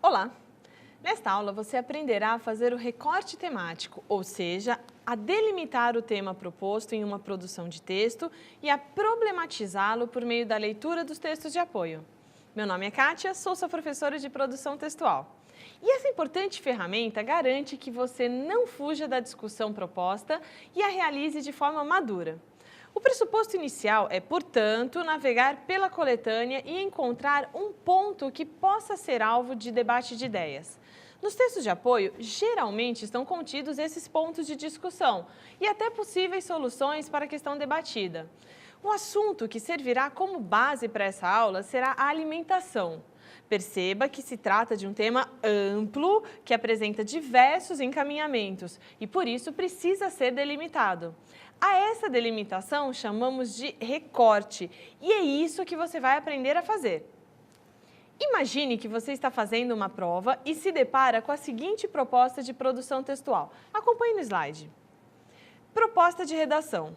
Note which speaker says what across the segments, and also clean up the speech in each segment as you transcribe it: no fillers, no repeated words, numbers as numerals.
Speaker 1: Olá! Nesta aula você aprenderá a fazer o recorte temático, ou seja, a delimitar o tema proposto em uma produção de texto e a problematizá-lo por meio da leitura dos textos de apoio. Meu nome é Kátia, sou sua professora de produção textual. E essa importante ferramenta garante que você não fuja da discussão proposta e a realize de forma madura. O pressuposto inicial é, portanto, navegar pela coletânea e encontrar um ponto que possa ser alvo de debate de ideias. Nos textos de apoio, geralmente estão contidos esses pontos de discussão e até possíveis soluções para a questão debatida. O assunto que servirá como base para essa aula será a alimentação. Perceba que se trata de um tema amplo que apresenta diversos encaminhamentos e, por isso, precisa ser delimitado. A essa delimitação chamamos de recorte e é isso que você vai aprender a fazer. Imagine que você está fazendo uma prova e se depara com a seguinte proposta de produção textual. Acompanhe no slide. Proposta de redação.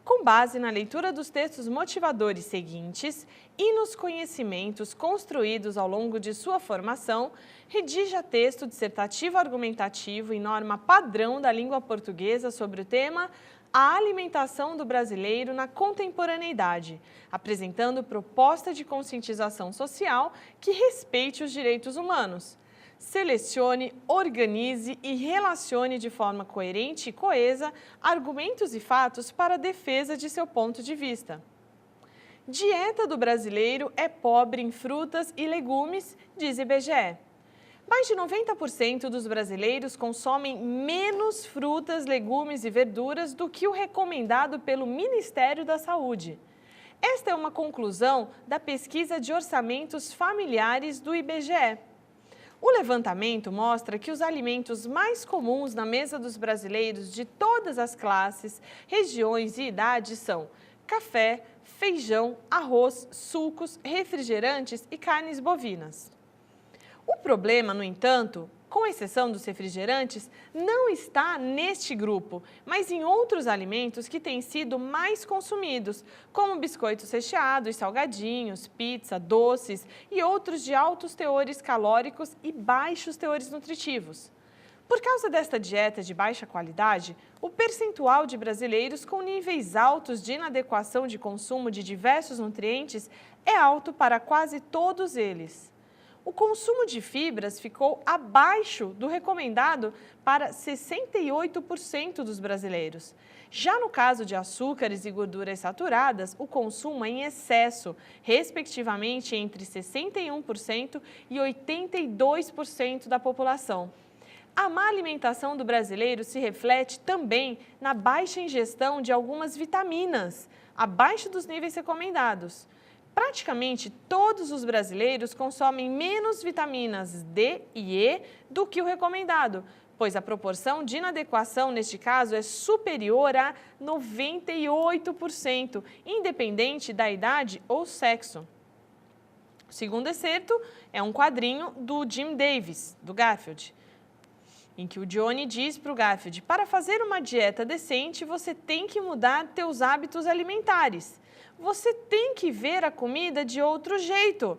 Speaker 1: Com base na leitura dos textos motivadores seguintes e nos conhecimentos construídos ao longo de sua formação, redija texto dissertativo argumentativo em norma padrão da língua portuguesa sobre o tema A alimentação do brasileiro na contemporaneidade, apresentando proposta de conscientização social que respeite os direitos humanos. Selecione, organize e relacione de forma coerente e coesa argumentos e fatos para a defesa de seu ponto de vista. Dieta do brasileiro é pobre em frutas e legumes, diz IBGE. Mais de 90% dos brasileiros consomem menos frutas, legumes e verduras do que o recomendado pelo Ministério da Saúde. Esta é uma conclusão da pesquisa de orçamentos familiares do IBGE. O levantamento mostra que os alimentos mais comuns na mesa dos brasileiros de todas as classes, regiões e idades são café, feijão, arroz, sucos, refrigerantes e carnes bovinas. O problema, no entanto, com exceção dos refrigerantes, não está neste grupo, mas em outros alimentos que têm sido mais consumidos, como biscoitos recheados, salgadinhos, pizza, doces e outros de altos teores calóricos e baixos teores nutritivos. Por causa desta dieta de baixa qualidade, o percentual de brasileiros com níveis altos de inadequação de consumo de diversos nutrientes é alto para quase todos eles. O consumo de fibras ficou abaixo do recomendado para 68% dos brasileiros. Já no caso de açúcares e gorduras saturadas, o consumo é em excesso, respectivamente entre 61% e 82% da população. A má alimentação do brasileiro se reflete também na baixa ingestão de algumas vitaminas, abaixo dos níveis recomendados. Praticamente todos os brasileiros consomem menos vitaminas D e E do que o recomendado, pois a proporção de inadequação neste caso é superior a 98%, independente da idade ou sexo. O segundo excerto é um quadrinho do Jim Davis, do Garfield, em que o Johnny diz para o Garfield: para fazer uma dieta decente, você tem que mudar teus hábitos alimentares. Você tem que ver a comida de outro jeito.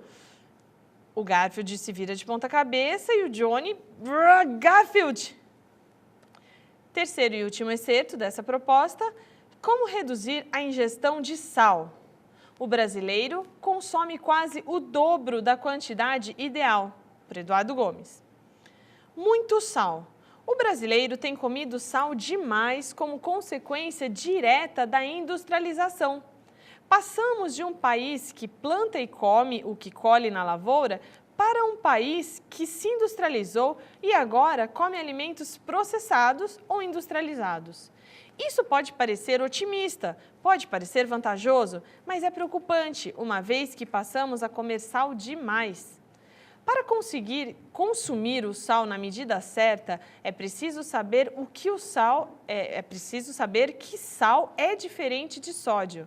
Speaker 1: O Garfield se vira de ponta cabeça e o Johnny... Garfield! Terceiro e último excerto dessa proposta: como reduzir a ingestão de sal? O brasileiro consome quase o dobro da quantidade ideal. Por Eduardo Gomes. Muito sal. O brasileiro tem comido sal demais como consequência direta da industrialização. Passamos de um país que planta e come o que colhe na lavoura para um país que se industrializou e agora come alimentos processados ou industrializados. Isso pode parecer otimista, pode parecer vantajoso, mas é preocupante, uma vez que passamos a comer sal demais. Para conseguir consumir o sal na medida certa, é preciso saber que sal é diferente de sódio.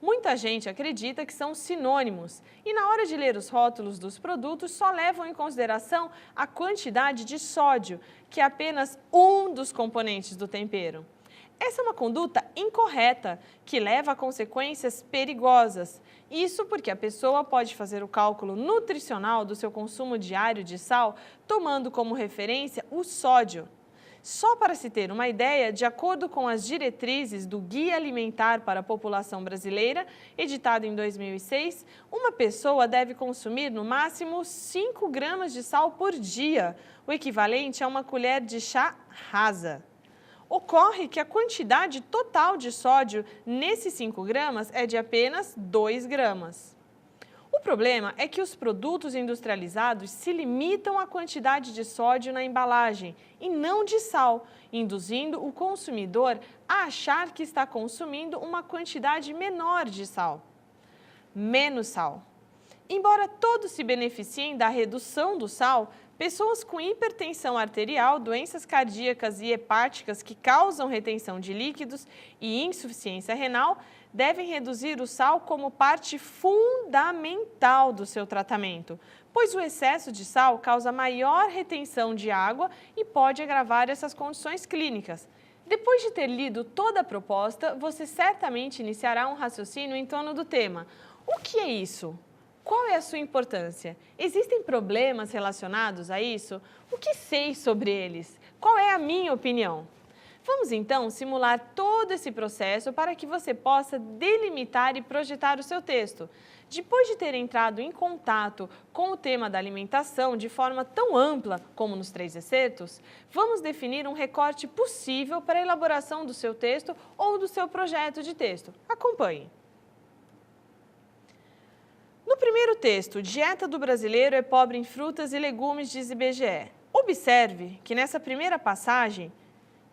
Speaker 1: Muita gente acredita que são sinônimos e na hora de ler os rótulos dos produtos só levam em consideração a quantidade de sódio, que é apenas um dos componentes do tempero. Essa é uma conduta incorreta, que leva a consequências perigosas. Isso porque a pessoa pode fazer o cálculo nutricional do seu consumo diário de sal, tomando como referência o sódio. Só para se ter uma ideia, de acordo com as diretrizes do Guia Alimentar para a População Brasileira, editado em 2006, uma pessoa deve consumir no máximo 5 gramas de sal por dia, o equivalente a uma colher de chá rasa. Ocorre que a quantidade total de sódio nesses 5 gramas é de apenas 2 gramas. O problema é que os produtos industrializados se limitam à quantidade de sódio na embalagem e não de sal, induzindo o consumidor a achar que está consumindo uma quantidade menor de sal. Menos sal. Embora todos se beneficiem da redução do sal, pessoas com hipertensão arterial, doenças cardíacas e hepáticas que causam retenção de líquidos e insuficiência renal devem reduzir o sal como parte fundamental do seu tratamento, pois o excesso de sal causa maior retenção de água e pode agravar essas condições clínicas. Depois de ter lido toda a proposta, você certamente iniciará um raciocínio em torno do tema. O que é isso? Qual é a sua importância? Existem problemas relacionados a isso? O que sei sobre eles? Qual é a minha opinião? Vamos então simular todo esse processo para que você possa delimitar e projetar o seu texto. Depois de ter entrado em contato com o tema da alimentação de forma tão ampla como nos 3 excertos, vamos definir um recorte possível para a elaboração do seu texto ou do seu projeto de texto. Acompanhe. No primeiro texto, dieta do brasileiro é pobre em frutas e legumes, diz IBGE. Observe que nessa primeira passagem,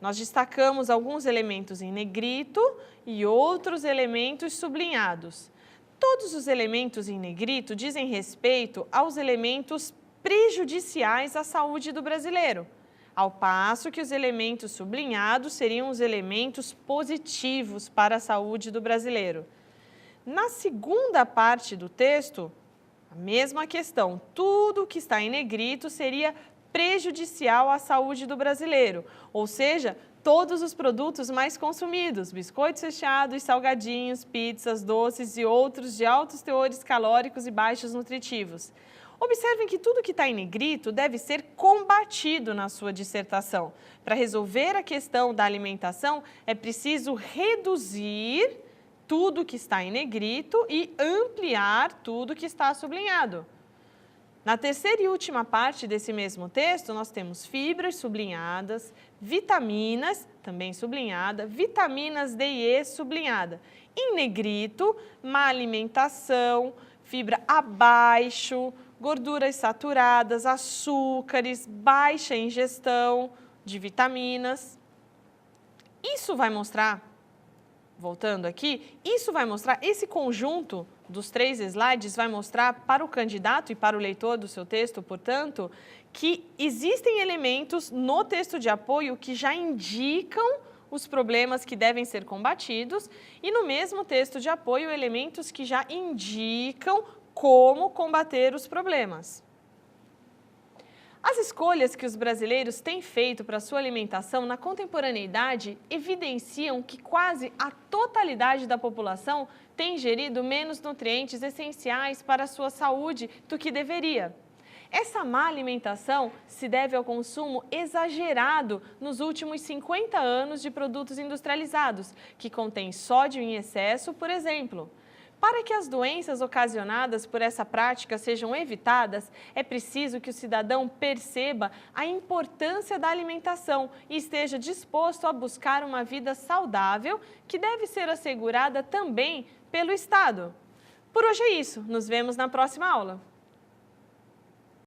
Speaker 1: nós destacamos alguns elementos em negrito e outros elementos sublinhados. Todos os elementos em negrito dizem respeito aos elementos prejudiciais à saúde do brasileiro, ao passo que os elementos sublinhados seriam os elementos positivos para a saúde do brasileiro. Na segunda parte do texto, a mesma questão, tudo que está em negrito seria prejudicial à saúde do brasileiro, ou seja, todos os produtos mais consumidos, biscoitos recheados, salgadinhos, pizzas, doces e outros de altos teores calóricos e baixos nutritivos. Observem que tudo que está em negrito deve ser combatido na sua dissertação. Para resolver a questão da alimentação, é preciso reduzir tudo que está em negrito e ampliar tudo que está sublinhado. Na terceira e última parte desse mesmo texto, nós temos fibras sublinhadas, vitaminas, também sublinhada, vitaminas D e E sublinhada. Em negrito, má alimentação, fibra abaixo, gorduras saturadas, açúcares, baixa ingestão de vitaminas. Isso vai mostrar, voltando aqui, isso vai mostrar, esse conjunto dos 3 slides vai mostrar para o candidato e para o leitor do seu texto, portanto, que existem elementos no texto de apoio que já indicam os problemas que devem ser combatidos e no mesmo texto de apoio elementos que já indicam como combater os problemas. As escolhas que os brasileiros têm feito para sua alimentação na contemporaneidade evidenciam que quase a totalidade da população tem ingerido menos nutrientes essenciais para a sua saúde do que deveria. Essa má alimentação se deve ao consumo exagerado nos últimos 50 anos de produtos industrializados, que contêm sódio em excesso, por exemplo. Para que as doenças ocasionadas por essa prática sejam evitadas, é preciso que o cidadão perceba a importância da alimentação e esteja disposto a buscar uma vida saudável, que deve ser assegurada também pelo Estado. Por hoje é isso, nos vemos na próxima aula.